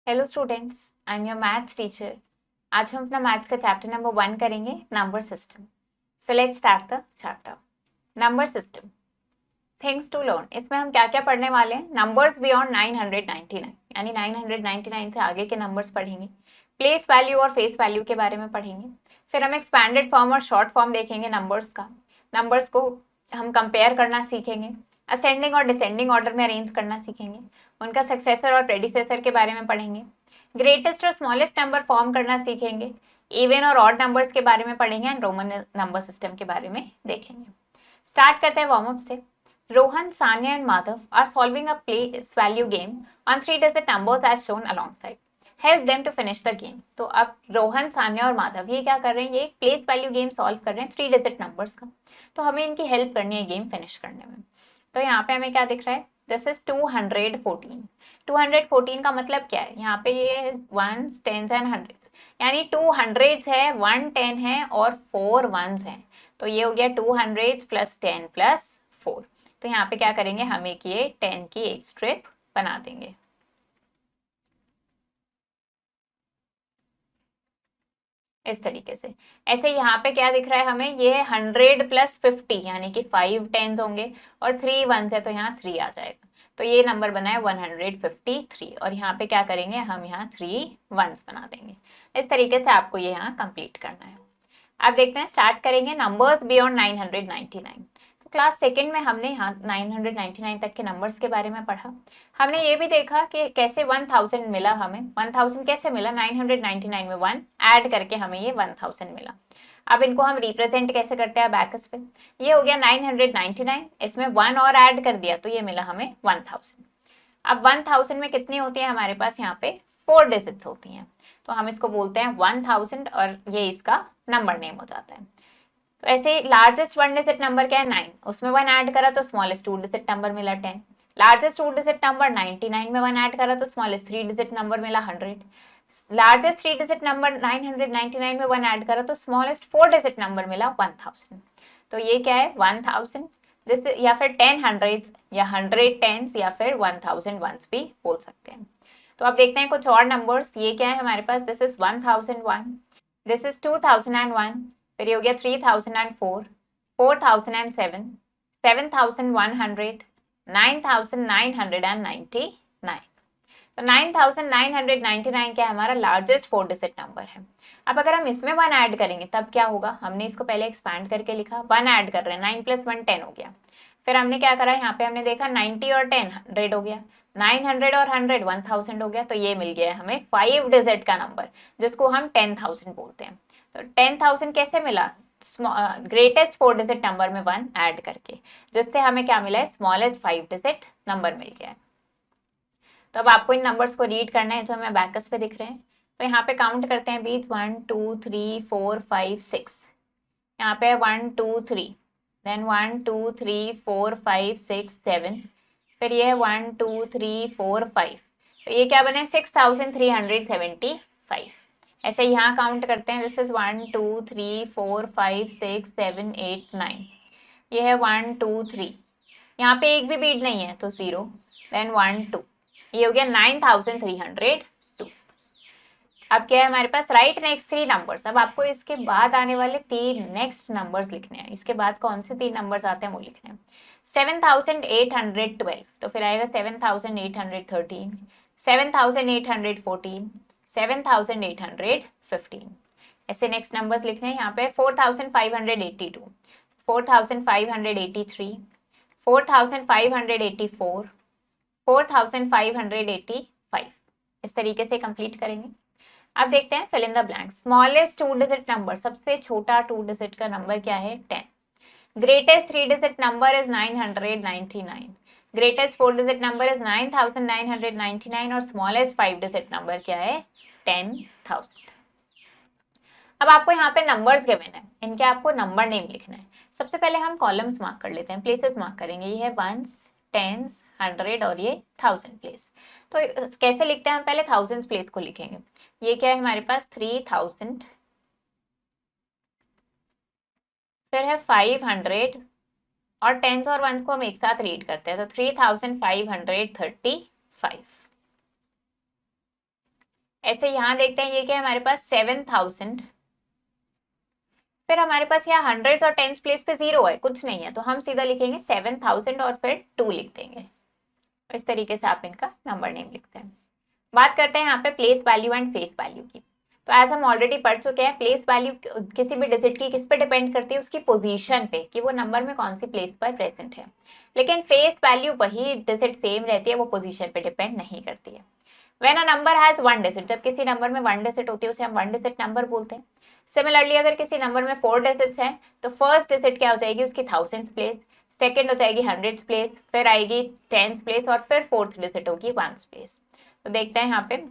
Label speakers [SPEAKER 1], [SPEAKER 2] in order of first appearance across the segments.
[SPEAKER 1] Hello students, I am your maths teacher. आज हम अपना मैथ्स का चैप्टर नंबर 1 करेंगे, number system. So let's start the chapter. Number system, things to learn. इसमें हम क्या क्या पढ़ने वाले हैं? नंबर्स बियॉन्ड 999, यानी 999 से आगे के नंबर्स पढ़ेंगे। प्लेस वैल्यू और फेस वैल्यू के बारे में पढ़ेंगे। फिर हम एक्सपैंडेड फॉर्म और शॉर्ट फॉर्म देखेंगे नंबर्स का। नंबर्स को हम कंपेयर करना सीखेंगे। असेंडिंग और डिसेंडिंग ऑर्डर में अरेंज करना सीखेंगे। उनका सक्सेसर और प्रेडिसेसर के बारे में पढ़ेंगे। ग्रेटेस्ट और स्मॉलेस्ट नंबर फॉर्म करना सीखेंगे। इवन और ऑड नंबर्स के बारे में पढ़ेंगे एंड रोमन नंबर सिस्टम के बारे में देखेंगे। स्टार्ट करते हैं वार्म अप से। Rohan, Sanya and Madhav are solving a place value game on 3-digit numbers as shown alongside. Help them to finish the game. तो अब रोहन, सान्या और माधव ये क्या कर रहे हैं? ये एक प्लेस वैल्यू गेम सॉल्व कर रहे हैं 3-digit नंबर्स का। तो हमें इनकी हेल्प करनी है गेम फिनिश करने में। तो यहाँ पे हमें क्या दिख रहा है? This is 214। 214 का मतलब क्या है? यहाँ पे ये वंस, टेंस एंड हंड्रेड्स, यानी 2 हंड्रेड्स है, 1 10 है और 4 वंस है। तो ये हो गया 200 प्लस 10 प्लस 4। तो यहाँ पे क्या करेंगे, हम एक ये 10 की एक स्ट्रिप बना देंगे इस तरीके से। ऐसे यहाँ पे क्या दिख रहा है हमें? ये है 100 प्लस 50, यानी कि 5 टेंस होंगे और 3 वंस है, तो यहाँ 3 आ जाएगा। तो ये नंबर बना है 153 और यहाँ पे क्या करेंगे, हम यहाँ 3 वंस बना देंगे। इस तरीके से आपको ये यहाँ कंप्लीट करना है। अब देखते हैं, स्टार्ट करेंगे नंबर्स बियॉन्ड 999। तो क्लास सेकंड में हमने यहाँ 999 तक के नंबर्स के बारे में पढ़ा। हमने ये भी देखा कि कैसे 1000 मिला हमें। 1000 कैसे मिला? 999 में 1 ऐड करके हमें ये 1000 मिला। अब इनको हम रिप्रेजेंट कैसे करते हैं बैकस पे? ये हो गया 999, इसमें 1 और ऐड कर दिया तो ये मिला हमें 1000। अब 1000 में कितनी होती है हमारे पास? यहाँ पे 4 डिजिट्स होती हैं, तो हम इसको बोलते हैं 1000 और ये इसका नंबर नेम हो जाता है। तो ऐसे लार्जेस्ट 1 डिजिट नंबर क्या है? 9, उसमें 1 ऐड करा तो स्मॉलेस्ट 2 डिजिट नंबर मिला 10। लार्जेस्ट 2 डिजिट नंबर 99 में 1 ऐड करा तो स्मॉलेस्ट 3 डिजिट नंबर मिला 100। लार्जेस्ट 3 डिजिट नंबर 999 में 1 ऐड करा तो स्मॉलेस्ट 4 डिजिट नंबर मिला 1000। तो ये क्या है? 1000 दिस, या फिर 10 हंड्रेड्स या 100 टेंस या फिर 1000 वंस भी बोल सकते हैं। तो अब देखते हैं कुछ और नंबर्स। ये क्या है हमारे पास? दिस इज 1001, दिस इज 2001, फिर ये हो गया 3004, 4007, 7100, 9999। तो 9999 क्या है? हमारा लार्जेस्ट 4 डिजिट नंबर है। अब अगर हम इसमें 1 ऐड करेंगे तब क्या होगा? हमने इसको पहले एक्सपैंड करके लिखा, 1 ऐड कर रहे हैं, 9 प्लस 1 10 हो गया। फिर हमने क्या करा, यहाँ पे हमने देखा 90 और 10 100 हो गया, 900 और 100 1000 हो गया। तो ये मिल गया हमें 5 डिजिट का नंबर, जिसको हम 10,000 बोलते हैं। तो 10,000 कैसे मिला? ग्रेटेस्ट 4 डिजिट नंबर में 1 ऐड करके, जिससे हमें क्या मिला है? स्मॉलेस्ट 5 डिजिट नंबर मिल गया है। तो अब आपको इन नंबर्स को रीड करना है जो हमें बैकस पे दिख रहे हैं। तो यहाँ पे काउंट करते हैं बीच, 1 2 3 4 5 6। यहाँ पे 1 2 3, देन 1 2 3 4 5 6 7, फिर ये है 1 2 3 4 5। तो ये क्या बने? 6375। ऐसे यहाँ काउंट करते हैं, दिस इज 1 2 3 4 5 6 7 8 9। ये है 1 2 3, यहाँ पे एक भी बीट नहीं है तो 0, देन 1 2। ये हो गया 9302। अब क्या है हमारे पास? Right next 3 numbers. अब आपको इसके बाद आने वाले 3 नेक्स्ट नंबर्स लिखने हैं। इसके बाद कौन से 3 नंबर्स आते हैं वो लिखने हैं। 7812, तो फिर आएगा 7813, 7814, 7815। ऐसे नेक्स्ट नंबर्स लिखने हैं। यहाँ पे 4582, 4583, 4584, 4585। इस तरीके से कंप्लीट करेंगे। अब देखते हैं fill in the blank. Smallest 2 digit number, सबसे छोटा 2 डिजिट का नंबर क्या है? 10। Greatest 3 digit number is 999। Greatest 4 digit number is 9999 और स्मॉलेस्ट 5 डिजिट नंबर क्या है? 10,000। अब आपको यहाँ पे नंबर्स गिवन है, इनके आपको नंबर नेम लिखना है। सबसे पहले हम कॉलम्स मार्क कर लेते हैं, प्लेसेस मार्क करेंगे। ये है वंस, टेंस, 100 और ये 1000 प्लेस। तो कैसे लिखते हैं? हम पहले 1000 प्लेस को लिखेंगे। ये क्या है हमारे पास? 3000, फिर है 500 और टेंस और वंस को हम एक साथ रीड करते हैं, तो 3535। ऐसे यहाँ देखते हैं ये क्या है हमारे पास 7000, फिर हमारे पास यहाँ हंड्रेड्स और टेंस प्लेस पे 0 है, कुछ नहीं है, तो हम सीधा लिखेंगे 7000 और फिर 2 लिख देंगे। इस तरीके से आप इनका नंबर नेम लिखते हैं। बात करते हैं यहाँ पे place value and face value की। तो एज हम ऑलरेडी पढ़ चुके हैं, प्लेस वैल्यू किसी भी डिजिट की किस पे डिपेंड करती है, उसकी पोजीशन पे, कि वो नंबर में कौन सी प्लेस पर प्रेजेंट है। लेकिन फेस वैल्यू वही डिजिट सेम रहती है, वो पोजीशन पे डिपेंड नहीं करती है। When a number has one digit, जब किसी नंबर में वन डिजिट होती है उसे हम वन डिजिट नंबर बोलते हैं। सिमिलरली अगर किसी नंबर में 4 डिजिट्स हैं तो फर्स्ट डिजिट क्या हो जाएगी उसकी थाउजेंड्स प्लेस, सेकेंड हो जाएगी हंड्रेड्स प्लेस, फिर आएगी टेंस प्लेस और फिर फोर्थ डिजिट होगी वंस प्लेस। तो देखते हैं यहाँ पे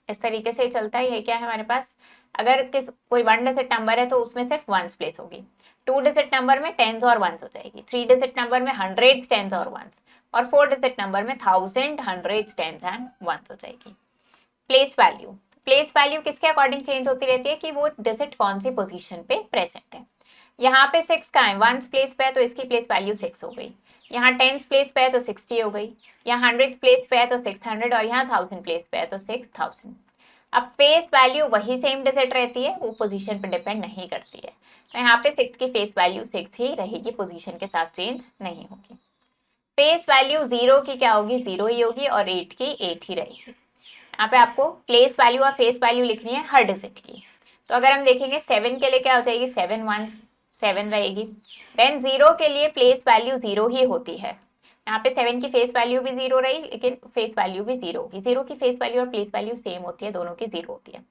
[SPEAKER 1] इस तरीके से चलता है। ये क्या है हमारे पास, अगर कोई वन डिजिट नंबर है तो उसमें सिर्फ वंस प्लेस होगी, 2 डिजिट नंबर में टेंस और वंस हो जाएगी, 3 डिजिट नंबर में हंड्रेड्स टेंस और वंस, और 4 डिजिट नंबर में thousand hundreds tens and ones हो जाएगी। प्लेस वैल्यू, प्लेस वैल्यू किसके अकॉर्डिंग चेंज होती रहती है कि वो डिजिट कौन सी पोजीशन पे प्रेजेंट है। यहाँ पे 6 का है, वंस प्लेस पे है तो इसकी प्लेस वैल्यू 6 हो गई, यहाँ टेंस प्लेस पे है तो 60 हो गई, यहाँ हंड्रेड्स प्लेस पे है तो 600 और यहाँ 1000 प्लेस पे है तो 6000। अब फेस वैल्यू वही सेम डिजिट रहती है, वो पोजीशन पे डिपेंड नहीं करती है, तो यहाँ पे 6 की फेस वैल्यू 6 ही रहेगी, पोजीशन के साथ चेंज नहीं होगी। फेस वैल्यू 0 की क्या होगी, 0 ही होगी, और 8 की 8 ही रहेगी। यहाँ पे आपको प्लेस वैल्यू और फेस वैल्यू लिखनी है हर डिजिट की। तो अगर हम देखेंगे 7 के लिए क्या हो जाएगी, 7 वंस 7 रहेगी। देन 0 के लिए प्लेस वैल्यू 0 ही होती है, यहाँ पे 7 की फेस वैल्यू भी 0 रही, लेकिन फेस वैल्यू भी 0 होगी। 0 की फेस वैल्यू और प्लेस वैल्यू सेम होती है, दोनों की 0 होती है।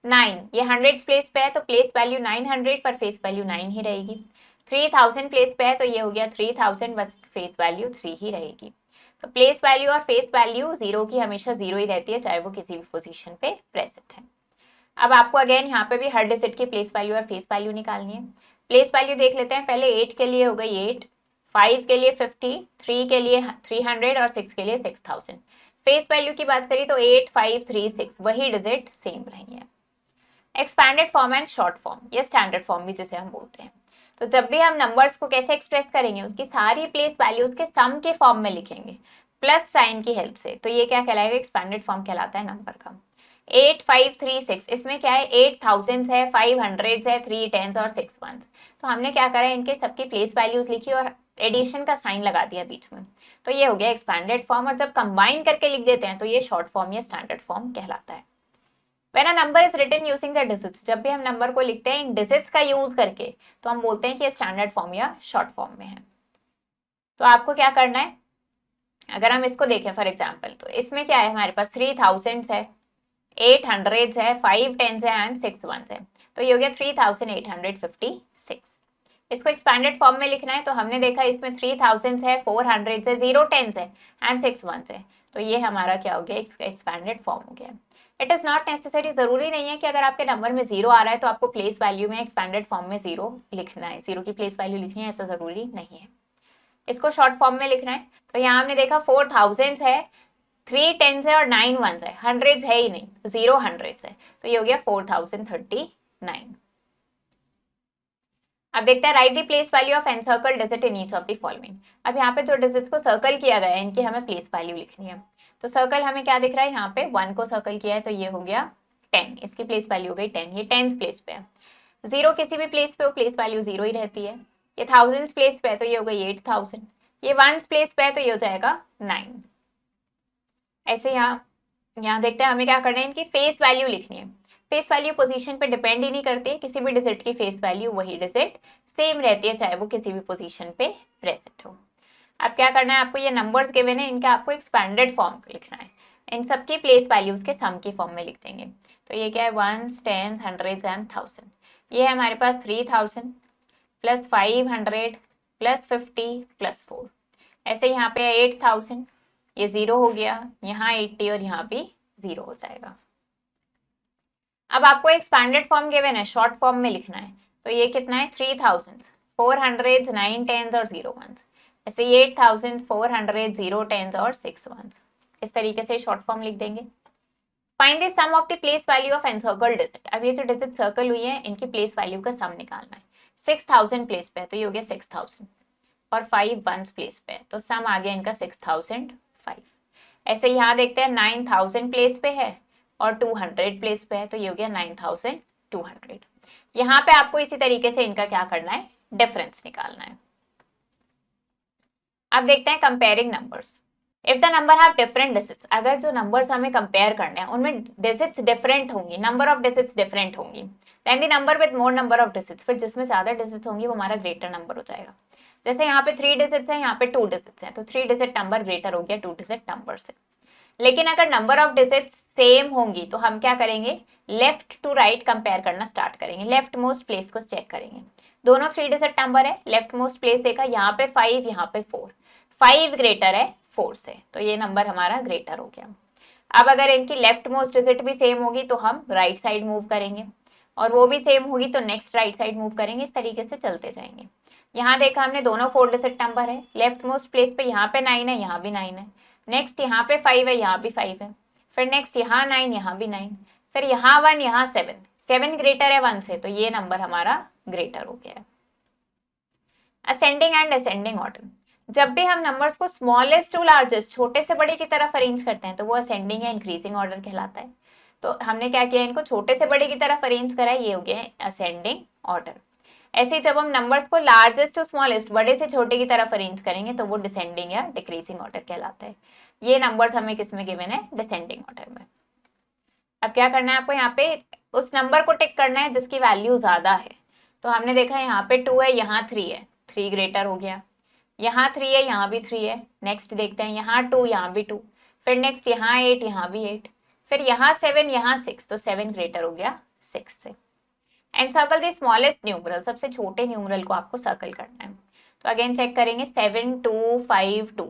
[SPEAKER 1] 9, ये हंड्रेड्स प्लेस पे है तो प्लेस वैल्यू 900 पर फेस वैल्यू 9 ही रहेगी। 3000 प्लेस पे है तो ये हो गया 3000, बस फेस वैल्यू 3 ही रहेगी। तो प्लेस वैल्यू और फेस वैल्यू 0 की हमेशा 0 ही रहती है, चाहे वो किसी भी पोजीशन पे प्रेजेंट है। अब आपको अगेन यहाँ पे भी हर डिजिट की प्लेस वैल्यू और फेस वैल्यू निकालनी है। प्लेस वैल्यू देख लेते हैं पहले। 8 के लिए हो गई 8, 5 के लिए 50, 3 के लिए 300 और 6 के लिए 6000। फेस वैल्यू की बात करी तो 8, 5, 3, 6 वही डिजिट सेम रही है। Expanded form and short form, ये स्टैंडर्ड फॉर्म भी जिसे हम बोलते हैं। तो जब भी हम नंबर्स को कैसे एक्सप्रेस करेंगे, उसकी सारी प्लेस वैल्यूज के सम के फॉर्म में लिखेंगे प्लस साइन की हेल्प से, तो ये क्या कहलाएगा, एक्सपैंडेड फॉर्म कहलाता है नंबर का। 8, 5, 3, 6, इसमें क्या है, 8000 है, 500 है, 3 टेंस और 6 वंस। तो हमने क्या करा, इनके सबकी प्लेस वैल्यूज लिखी और एडिशन का साइन लगा दिया बीच में, तो ये हो गया एक्सपैंडेड फॉर्म। और जब कंबाइन करके लिख देते हैं तो ये शॉर्ट फॉर्म या स्टैंडर्ड फॉर्म कहलाता है। When a number is written using the digits, जब भी हम नंबर को लिखते हैं इन डिजिट्स का यूज करके, तो हम बोलते हैं कि ये स्टैंडर्ड फॉर्म या शॉर्ट फॉर्म में है। तो आपको क्या करना है, अगर हम इसको देखें फॉर एग्जांपल, तो इसमें क्या है हमारे पास 3000 है, 800 है, 5 टेंस है एंड 6 वंस है, तो ये हो गया 3856। इसको एक्सपैंडेड फॉर्म में लिखना है, तो हमने देखा इसमें 3000 है, 400 है, 0 टेंस है एंड 6 वंस है, तो ये हमारा क्या हो गया, एक्सपैंडेड फॉर्म हो गया। इट इज नॉट नेसेसरी, जरूरी नहीं है कि अगर आपके नंबर में 0 आ रहा है तो आपको प्लेस वैल्यू में एक्सपैंडेड फॉर्म में 0 लिखना है, 0 की प्लेस वैल्यू लिखनी है, ऐसा जरूरी नहीं है। इसको शॉर्ट फॉर्म में लिखना है, तो यहाँ हमने देखा 4000 है, 3 टेंस है और 9 वंस है, हंड्रेड्स है ही नहीं, 0 हंड्रेड्स है, तो ये हो गया 4039। अब देखते हैं right the place value of encircle digit in each of the following. अब यहाँ पे जो डिजिट्स को सर्कल किया गया है इनकी हमें प्लेस वैल्यू लिखनी है। तो सर्कल हमें क्या दिख रहा है, यहाँ पे 1 को सर्कल किया है तो ये हो गया 10, इसकी प्लेस वैल्यू हो गई 10, ये टेंस प्लेस पे है। 0 किसी भी प्लेस पे हो, प्लेस वैल्यू 0 ही रहती है। ये थाउजेंड्स प्लेस पे है तो ये हो गई 8000, ये वंस प्लेस पे है तो ये हो जाएगा 9। ऐसे यहाँ देखते हैं हमें क्या करना है, इनकी फेस वैल्यू लिखनी है। फेस वैल्यू पोजीशन पे डिपेंड ही नहीं करती है, किसी भी डिजिट की फेस वैल्यू वही डिजिट सेम रहती है, चाहे वो किसी भी पोजीशन पे प्रेजेंट हो। अब क्या करना है, आपको ये नंबर्स गिवन है, इनका आपको एक्सपैंडेड फॉर्म लिखना है, इन सबकी प्लेस वैल्यूज के सम की फॉर्म में लिख देंगे। तो ये क्या है, वंस, टेंस, हंड्रेड्स एंड 1000। ये है हमारे पास 3000 प्लस 500 प्लस 50 प्लस 4। ऐसे यहाँ पे 8000, ये 0 हो गया, यहाँ 80 और यहाँ भी 0 हो जाएगा। अब आपको एक्सपैंडेड फॉर्म गिवन है, शॉर्ट फॉर्म में लिखना है, तो ये कितना है, 3000, 400, 9 टेंस और 0 वंस। ऐसे 8000, 400, 0 टेंस और 6 वंस। इस तरीके से शॉर्ट फॉर्म लिख देंगे। Find the sum of the place value of encircle digit. अब ये जो डिजिट सर्कल हुई है इनकी प्लेस वैल्यू का सम निकालना है। 6000 प्लेस पे है तो ये हो गया 6000 और 5 वंस प्लेस पे है, तो सम आ गया इनका 6005। ऐसे यहाँ देखते हैं 9000 प्लेस पे है, और 200 प्लेस पे है, तो ये हो गया 9200। यहाँ पे आपको इसी तरीके से इनका क्या करना है, डिफरेंस निकालना है। अब देखते हैं comparing numbers. If the number have different digits, अगर जो नंबर्स हमें कंपेयर करने हैं उनमें डिजिट्स डिफरेंट होंगी, नंबर ऑफ डिजिट्स डिफरेंट होंगी, then the number with more number of digits, फिर जिसमें ज्यादा डिजिट्स होंगी वो हमारा ग्रेटर नंबर हो जाएगा। जैसे यहाँ पे 3 डिजिट्स है, यहाँ पे 2 डिजिट्स है, तो 3 डिजिट नंबर ग्रेटर हो गया 2 डिजिट नंबर से। लेकिन अगर नंबर ऑफ डिजिट्स सेम होंगी तो हम क्या करेंगे, लेफ्ट टू राइट कंपेयर करना स्टार्ट करेंगे, लेफ्ट मोस्ट प्लेस को चेक करेंगे। दोनों 3 डिजिट नंबर है, लेफ्ट मोस्ट प्लेस देखा, यहाँ पे 5, यहाँ पे 4, 5 ग्रेटर है 4 से, तो ये नंबर हमारा ग्रेटर हो गया। अब अगर इनकी लेफ्ट मोस्ट डिजिट भी सेम होगी तो हम राइट साइड मूव करेंगे, और वो भी सेम होगी तो नेक्स्ट राइट साइड मूव करेंगे, इस तरीके से चलते जाएंगे। यहाँ देखा हमने दोनों 4 डिजिट नंबर है, लेफ्ट मोस्ट प्लेस पे यहाँ पे 9 है, यहाँ भी 9 है, नेक्स्ट यहाँ पे 5 है, यहाँ भी 5 है, फिर नेक्स्ट यहाँ 9, यहाँ भी 9, फिर यहाँ 1, यहाँ 7, 7 ग्रेटर है 1 से, तो ये नंबर हमारा ग्रेटर हो गया है। असेंडिंग एंड असेंडिंग ऑर्डर, जब भी हम नंबर्स को स्मॉलेस्ट टू लार्जेस्ट, छोटे से बड़े की तरफ अरेंज करते हैं तो वो असेंडिंग या इंक्रीजिंग ऑर्डर कहलाता है। तो हमने क्या किया, इनको छोटे से बड़े की तरफ अरेंज करा है, ये हो गया असेंडिंग ऑर्डर। ऐसे ही जब हम नंबर्स को लार्जेस्ट टू स्मॉलेस्ट, बड़े से छोटे की तरफ अरेंज करेंगे तो वो डिसेंडिंग या डिक्रीजिंग ऑर्डर कहलाता है। ये नंबर्स हमें किसमें गिवन है, डिसेंडिंग ऑर्डर में। अब क्या करना है आपको, यहाँ पे उस नंबर को टिक करना है जिसकी वैल्यू ज्यादा है। तो हमने देखा यहाँ पे 2 है, यहाँ 3 है, 3 ग्रेटर हो गया, यहाँ 3 है, यहाँ भी 3 है, नेक्स्ट देखते हैं यहाँ 2, यहाँ भी 2, फिर नेक्स्ट यहाँ 8, यहाँ भी 8, फिर यहाँ 7, यहाँ 6, तो 7 ग्रेटर हो गया 6 से। And circle the smallest numeral, सबसे छोटे न्यूमरल को आपको सर्कल करना है। तो अगेन चेक करेंगे 7, 2, 5, 2,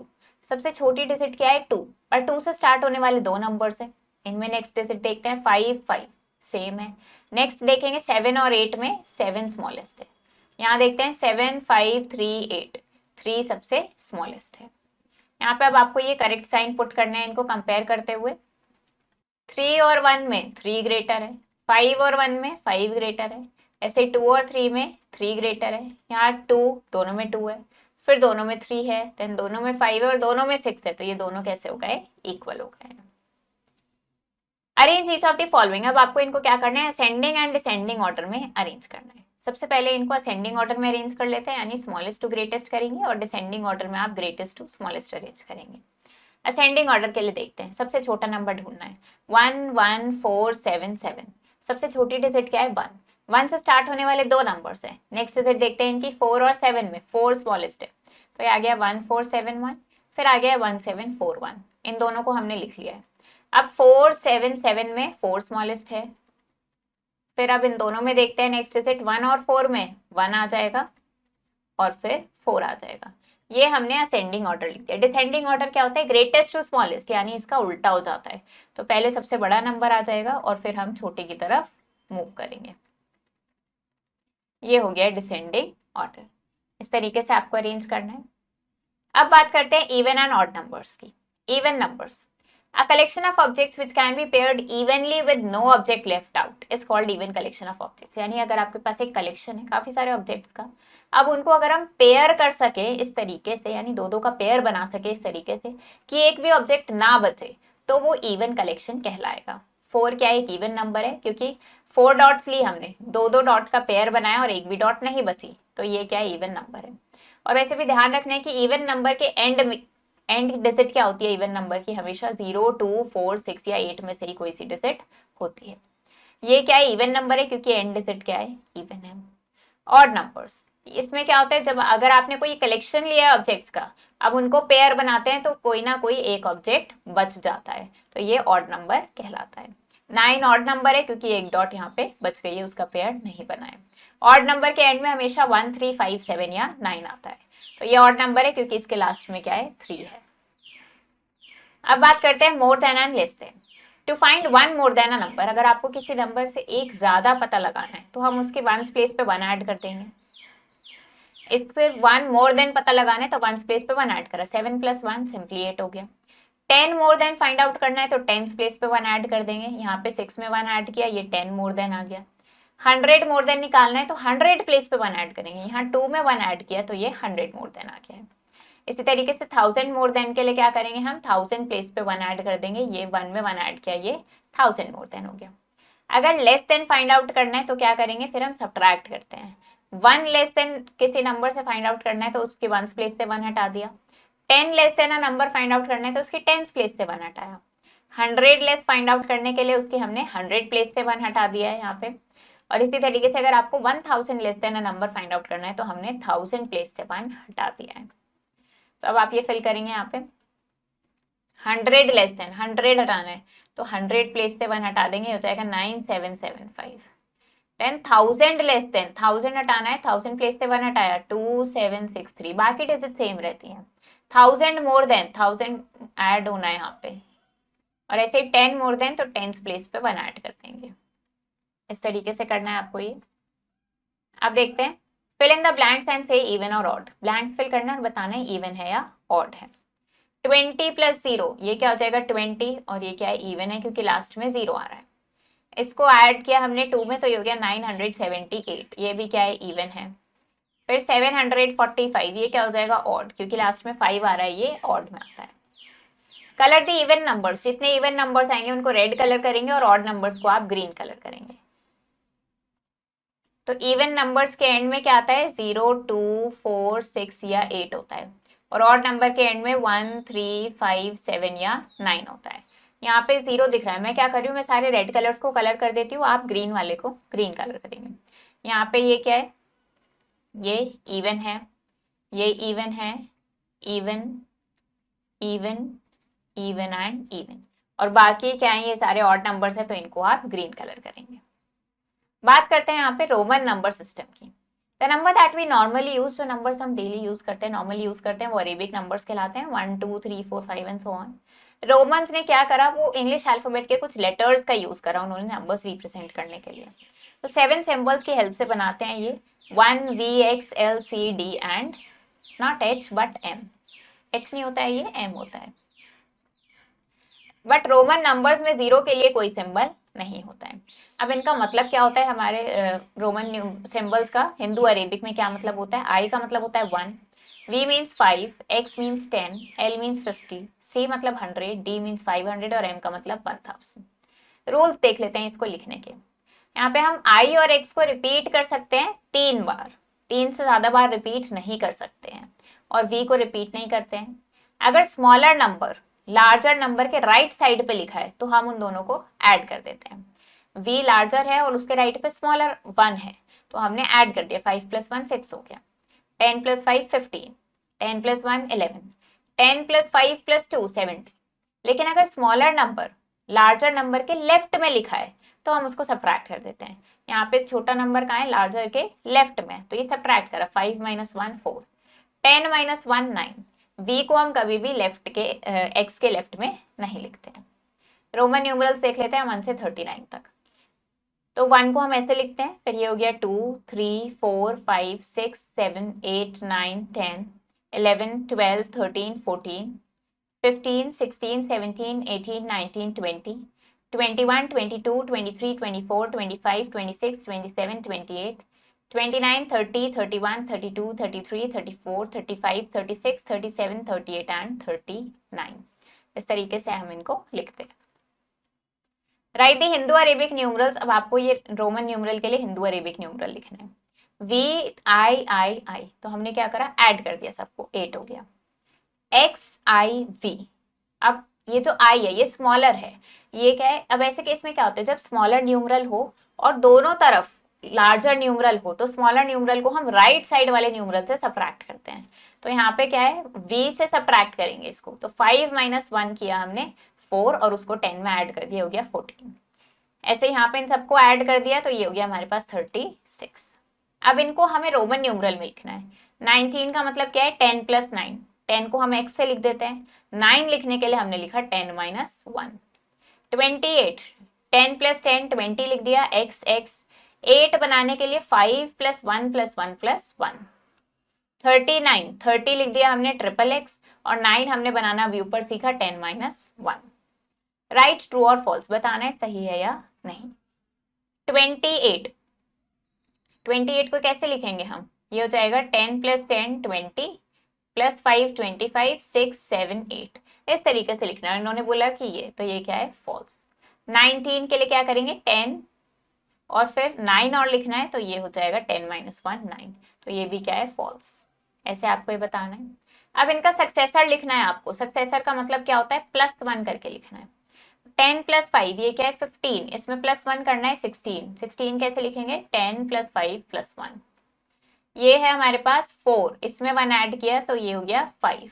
[SPEAKER 1] सबसे छोटी डिजिट क्या है 2, और 2 से स्टार्ट होने वाले दो नंबर्स है, इनमें नेक्स्ट डिजिट देखते हैं 5, 5 सेम है। नेक्स्ट देखेंगे 7 और 8 में 7 स्मॉलेस्ट है, यहाँ देखते हैं 7, 5, 3, 8, 3 सबसे स्मॉलेस्ट है। यहाँ पे अब आपको ये करेक्ट साइन पुट करने हैं इनको कंपेयर करते हुए। 3 और 1 में 3 ग्रेटर है, 5 और 1 में 5 ग्रेटर है, ऐसे 2 और 3 में 3 ग्रेटर है, यहाँ 2 दोनों में 2 है, फिर दोनों में 3 है, देन दोनों में 5 है और दोनों में 6 है, तो ये दोनों कैसे हो गए, इक्वल हो गए। Arrange each of the following, अब आपको इनको क्या करना है, असेंडिंग एंड डिसेंडिंग ऑर्डर में अरेंज करना है। सबसे पहले इनको असेंडिंग ऑर्डर में अरेंज कर लेते हैं, यानी स्मॉलेस्ट टू ग्रेटेस्ट करेंगे, और डिसेंडिंग ऑर्डर में आप ग्रेटेस्ट टू स्मॉलेस्ट अरेंज करेंगे। असेंडिंग ऑर्डर के लिए देखते हैं, सबसे छोटा नंबर ढूंढना है, 1, 1, 4, 7, 7, सबसे छोटी डिजिट क्या है 1, 1 से स्टार्ट होने वाले दो नंबर्स हैं। नेक्स्ट डिजिट देखते हैं इनकी 4 और 7 में 4 स्मॉलेस्ट है, तो ये आ गया 1471, फिर आ गया 1741, इन दोनों को हमने लिख लिया है। अब 477 में 4 स्मॉलेस्ट है, फिर अब इन दोनों में देखते हैं नेक्स्ट डिजिट 1 और 4 में 1 आ जाएगा और फिर 4 आ जाएगा। ये हमने असेंडिंग ऑर्डर लिख दिया। डिसेंडिंग ऑर्डर क्या होता है, ग्रेटेस्ट टू स्मॉलेस्ट, यानी इसका उल्टा हो जाता है, तो पहले सबसे बड़ा नंबर आ जाएगा और फिर हम छोटे की तरफ मूव करेंगे। ये हो गया डिसेंडिंग ऑर्डर, इस तरीके से आपको अरेंज करना है। अब बात करते हैं इवन एंड ऑड नंबर्स की। Even numbers, a collection of objects which can be paired evenly with no object left out is called even collection of objects। यानी अगर आपके पास एक कलेक्शन है काफी सारे ऑब्जेक्ट्स का, अब उनको अगर हम पेयर कर सके इस तरीके से, यानी दो दो का पेयर बना सके इस तरीके से कि एक भी ऑब्जेक्ट ना बचे, तो वो इवन कलेक्शन कहलाएगा। 4 क्या एक इवन नंबर है, क्योंकि 4 डॉट्स ली हमने, दो दो डॉट का पेयर बनाया और एक भी डॉट नहीं बची, तो ये क्या है इवन नंबर है। और वैसे भी ध्यान रखना है कि इवन नंबर के एंड डिजिट क्या होती है इवन नंबर की, हमेशा 0, 2, 4, 6 या 8 में से ही कोई सी डिजिट होती है। ये क्या है इवन नंबर है, क्योंकि एंड डिजिट क्या है इवन है। ऑड नंबर्स, इसमें क्या होता है, जब अगर आपने कोई कलेक्शन लिया है ऑब्जेक्ट्स का, अब उनको पेयर बनाते हैं तो कोई ना कोई एक ऑब्जेक्ट बच जाता है, तो ये ऑड नंबर कहलाता है। 9 ऑड नंबर है, क्योंकि एक डॉट यहाँ पे बच गई है, उसका पेयर नहीं बना है। ऑड नंबर के एंड में हमेशा 1, 3, 5, 7 या 9 आता है, तो ये ऑड नंबर है क्योंकि इसके लास्ट में क्या है 3 है। अब बात करते हैं more than and less than. To find one more than a number, अगर आपको किसी नंबर से एक ज्यादा पता लगाना है तो हम उसके वंस प्लेस पे 1 ऐड कर देंगे। इससे 1 मोर देन पता लगाना है तो वंस प्लेस पे 1 ऐड करा, 7 + 1 सिंपली 8 हो गया। 10 मोर देन फाइंड आउट करना है तो 10 प्लेस पे 1 ऐड कर देंगे, यहाँ पे 6 में 1 ऐड किया, ये 10 मोर देन आ गया। 100 मोर देन निकालना है तो 100 प्लेस पे 1 ऐड करेंगे, यहाँ 2 में 1 ऐड किया तो ये 100 मोर देन आ गया है। इसी तरीके से 1000 मोर देन के लिए क्या करेंगे हम, 1000 प्लेस पे 1 ऐड कर देंगे, ये 1 में 1 ऐड किया, ये 1000 मोर देन हो गया। अगर लेस देन फाइंड आउट करना है तो क्या करेंगे, फिर हम सब्ट्रैक्ट करते हैं। 1 लेस देन किसी नंबर से फाइंड आउट करना है तो उसके 1s प्लेस से 1 हटा दिया। 10 less than a number find out करना है तो उसके 10s प्लेस से 1 हटाया। 100 लेस फाइंड आउट करने के लिए उसके हमने 100 प्लेस से 1 हटा दिया है यहाँ पे। और इसी तरीके से अगर आपको 1000 less than a number find out करना है तो हमने 1000 प्लेस से 1 हटा दिया है। तो अब आप ये फिल करेंगे यहाँ पे 100 लेस देन 100 हटाना है तो 100 प्लेस से 1 हटा देंगे, हो जाएगा 9775। देन 1000 लेस देन 1000 हटाना है, 1000 प्लेस से 1 हटाया 2763, बाकी डिजिट सेम रहती हैं। 1000 मोर देन 1000 ऐड होना है यहाँ पे, और ऐसे ही 10 मोर देन तो 10 प्लेस पे 1 ऐड कर देंगे। इस तरीके से करना है आपको ये। अब देखते हैं, fill in the blanks and से इवन और ऑड। ब्लैंक्स फिल करना है और बताना है इवन है या ऑड है। 20 प्लस 0 ये क्या हो जाएगा 20, और ये क्या है इवन है क्योंकि लास्ट में 0 आ रहा है। इसको ऐड किया हमने 2 में तो ये हो गया 978, ये भी क्या है इवन है। फिर 745 ये क्या हो जाएगा ऑड, क्योंकि लास्ट में 5 आ रहा है, ये ऑड में आता है। कलर द इवन नंबर्स, जितने इवन नंबर्स आएंगे उनको रेड कलर करेंगे और ऑड नंबर्स को आप ग्रीन कलर करेंगे। तो इवन नंबर्स के एंड में क्या आता है 0, 2, 4, 6 या 8 होता है, और ऑड नंबर के एंड में 1, 3, 5, 7 या 9 होता है। यहाँ पे 0 दिख रहा है, मैं क्या कर रही हूँ, मैं सारे रेड कलर्स को कलर कर देती हूँ, आप ग्रीन वाले को ग्रीन कलर करेंगे। यहाँ पे ये क्या है, ये इवन है, ये इवन है, even even even and even, और बाकी क्या है ये सारे ऑड नंबर्स है तो इनको आप ग्रीन कलर करेंगे। बात करते हैं यहाँ पे रोमन नंबर सिस्टम की। The number that we normally use, जो नंबर्स हम डेली यूज करते हैं, नॉर्मली यूज करते हैं, वो अरेबिक नंबर्स कहलाते हैं, 1, 2, 3, 4, 5 एंड सो ऑन। रोमन्स ने क्या करा, वो इंग्लिश अल्फाबेट के कुछ लेटर्स का यूज करा उन्होंने नंबर्स रिप्रेजेंट करने के लिए। तो 7 सिंबल्स की हेल्प से बनाते हैं ये 1, V, X, L, C, D and not H but M। H नहीं होता है, ये M होता है। बट रोमन नंबर्स में 0 के लिए कोई सिंबल नहीं होता है। अब इनका मतलब क्या होता है, हमारे रोमन सिंबल्स का हिंदू अरेबिक में क्या मतलब होता है। आई का मतलब होता है 1, V means 5, X means 10, L means 50, C मतलब 100, D मीन्स 500 और M का मतलब 1000। रूल्स देख लेते हैं इसको लिखने के। यहाँ पे हम I और X को रिपीट कर सकते हैं 3 बार, 3 से ज्यादा बार रिपीट नहीं कर सकते हैं, और V को रिपीट नहीं करते हैं। अगर स्मॉलर नंबर लार्जर नंबर के राइट साइड पे लिखा है तो हम उन दोनों को ऐड कर देते हैं। V लार्जर है और उसके राइट पे स्मॉलर 1 है तो हमने ऐड कर दिया, 5 + 1 6 हो गया, 10 + 5 15, 10 + 1 11, 10 + 5 + 2 70। लेकिन अगर स्मॉलर नंबर लार्जर नंबर के लेफ्ट में लिखा है तो हम उसको सब्ट्रैक्ट कर देते हैं। यहाँ पे छोटा नंबर कहाँ है, लार्जर के लेफ्ट में, तो ये सब्ट्रैक्ट करा, 5 - 1 4, 10 - 1 9। V को हम कभी भी लेफ्ट के X के लेफ्ट में नहीं लिखते हैं। रोमन न्यूमरल्स देख लेते हैं 1 से 39 तक। तो 1 को हम ऐसे लिखते हैं, फिर ये हो गया 2, 3, 4, 5, 6, 7, 8, 9, 10, 11, 12, 13, 14, 15, 16, 17, 18, 19, 20, 21, 22, 23, 24, 25, 26, 27, 28, 29, 30, 31, 32, 33, 34, 35, 36, 37, 38 एंड 39। इस तरीके से हम इनको लिखते हैं। Right the Hindu Arabic numerals. अब आपको ये रोमन न्यूमरल के लिए हिंदू अरेबिक न्यूमरल लिखने हैं। V I I I, तो हमने क्या करा, ऐड कर दिया सबको, 8 हो गया। X I V, अब ये जो I है ये स्मॉलर है, ये क्या है, अब ऐसे केस में क्या होता है, जब स्मॉलर न्यूमरल हो और दोनों तरफ लार्जर न्यूमरल हो तो स्मॉलर न्यूमरल को हम राइट साइड वाले न्यूमरल से सब्ट्रैक्ट करते हैं। तो यहाँ पे क्या है, V से सब्ट्रैक्ट करेंगे इसको, तो 5 - 1 किया हमने 4 और उसको 10 में ऐड कर दिया, हो गया 14। ऐसे यहाँ पे इन सबको ऐड कर दिया तो ये हो गया हमारे पास 36। अब इनको हमें रोमन न्यूमरल में लिखना है। 19 का मतलब क्या है, 10 + 9, 10 को हम x से लिख देते हैं, 9 लिखने के लिए हमने लिखा 10 - 1। 28, 10 + 10 20 लिख दिया, x x। 8 बनाने के लिए 5 + 1 + 1 + 1। 39, 30 लिख दिया हमने XXX, और 9 हमने बनाना अभी ऊपर सीखा 10 - 1। राइट, ट्रू और फॉल्स बताना है सही है या नहीं। 28, 28 को कैसे लिखेंगे हम, ये हो जाएगा 10 + 10 20 + 5 25 6 7 8। इस तरीके से लिखना है। इन्होंने बोला कि ये, तो ये क्या है, फॉल्स। 19 के लिए क्या करेंगे 10 और फिर 9 और लिखना है, तो ये हो जाएगा 10 - 1 9। तो ये भी क्या है फॉल्स। ऐसे आपको ये बताना है। अब इनका सक्सेसर लिखना है आपको। सक्सेसर का मतलब क्या होता है, +1 करके लिखना है। 10 + 5 ये क्या है 15, इसमें +1 करना है 16। 16 कैसे लिखेंगे 10 + 5 + 1। ये है हमारे पास 4, इसमें 1 ऐड किया तो ये हो गया 5।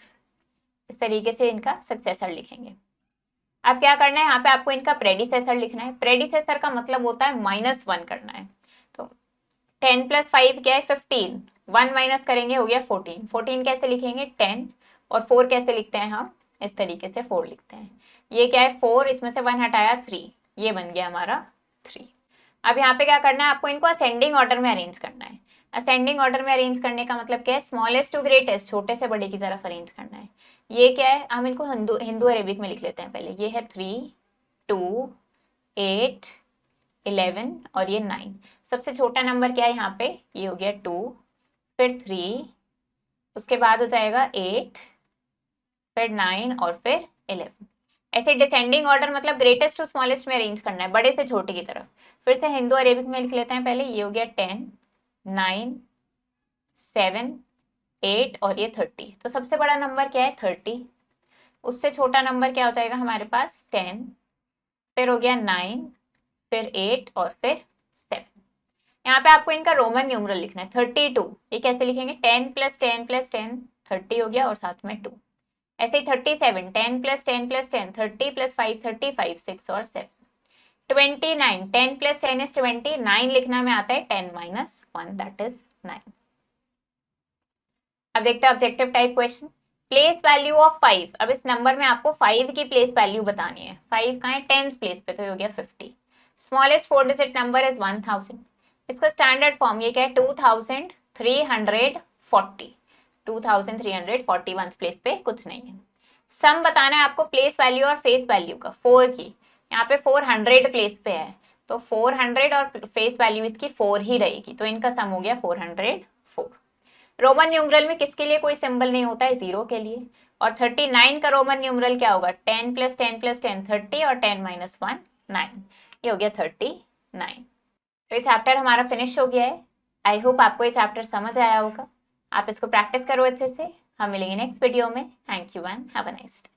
[SPEAKER 1] इस तरीके से इनका सक्सेसर लिखेंगे। अब क्या करना है, यहाँ पे आपको इनका प्रेडिसेसर लिखना है। प्रेडिसेसर का मतलब होता है -1 करना है। तो 10 + 5 क्या है 15, 1 माइनस करेंगे हो गया 14। 14 कैसे लिखेंगे 10 और 4 कैसे लिखते हैं हम, इस तरीके से 4 लिखते हैं। ये क्या है 4, इसमें से 1 हटाया 3, ये बन गया हमारा 3। अब यहाँ पे क्या करना है, आपको इनको असेंडिंग ऑर्डर में अरेंज करना है। असेंडिंग ऑर्डर में अरेंज करने का मतलब क्या है, स्मॉलेस्ट टू ग्रेटेस्ट, छोटे से बड़े की तरफ अरेंज करना है। ये क्या है, हम इनको हिंदू अरेबिक में लिख लेते हैं पहले। ये है 3 2 8 11 और ये 9। सबसे छोटा नंबर क्या है यहाँ पे, ये हो गया 2, फिर 3, उसके बाद हो जाएगा 8, फिर 9 और फिर 11। ऐसे डिसेंडिंग ऑर्डर मतलब ग्रेटेस्ट टू स्मॉलेस्ट में अरेंज करना है, बड़े से छोटे की तरफ। फिर से हिंदू अरेबिक में लिख लेते हैं पहले। ये हो गया 10 9 7 8 और ये 30। तो सबसे बड़ा नंबर क्या है 30, उससे छोटा नंबर क्या हो जाएगा हमारे पास 10, फिर हो गया 9, फिर 8 और फिर 7। यहाँ पे आपको इनका रोमन न्यूमरल लिखना है 32। ये कैसे लिखेंगे 10 + 10 + 10 30 हो गया और साथ में 2। ऐसे ही 37 10 + 10 + 10 30 + 5 35 6 और 7। 29 10 + 10 is 20, 9 लिखना में आता है 10 - 1 दैट इज 9। अब देखते हैं objective type question. Place value of 5। अब इस नंबर में आपको 5 की प्लेस वैल्यू बतानी है। 5 कहाँ है, टेंस प्लेस पे, तो हो गया 50। Smallest 4 digit number is 1000। इसका स्टैंडर्ड फॉर्म ये क्या है 2340। 2340 वंस प्लेस पे कुछ नहीं है। सम बताना है आपको प्लेस वैल्यू और फेस वैल्यू का 4 की। यहाँ पे 400 प्लेस पे है, तो 400 और फेस वैल्यू इसकी 4 ही रहेगी, तो इनका सम हो गया 404। रोमन न्यूमरल में किसके लिए कोई सिंबल नहीं होता है, 0 के लिए। और 39 का रोमन न्यूमरल क्या होगा 10 + 10 + 10 30 और 10 - 1 9। ये हो गया 39। तो ये चैप्टर हमारा फिनिश हो गया है। आई होप आपको ये चैप्टर समझ आया होगा। आप इसको प्रैक्टिस करो अच्छे से। हम मिलेंगे नेक्स्ट वीडियो में। Thank you and have a nice day.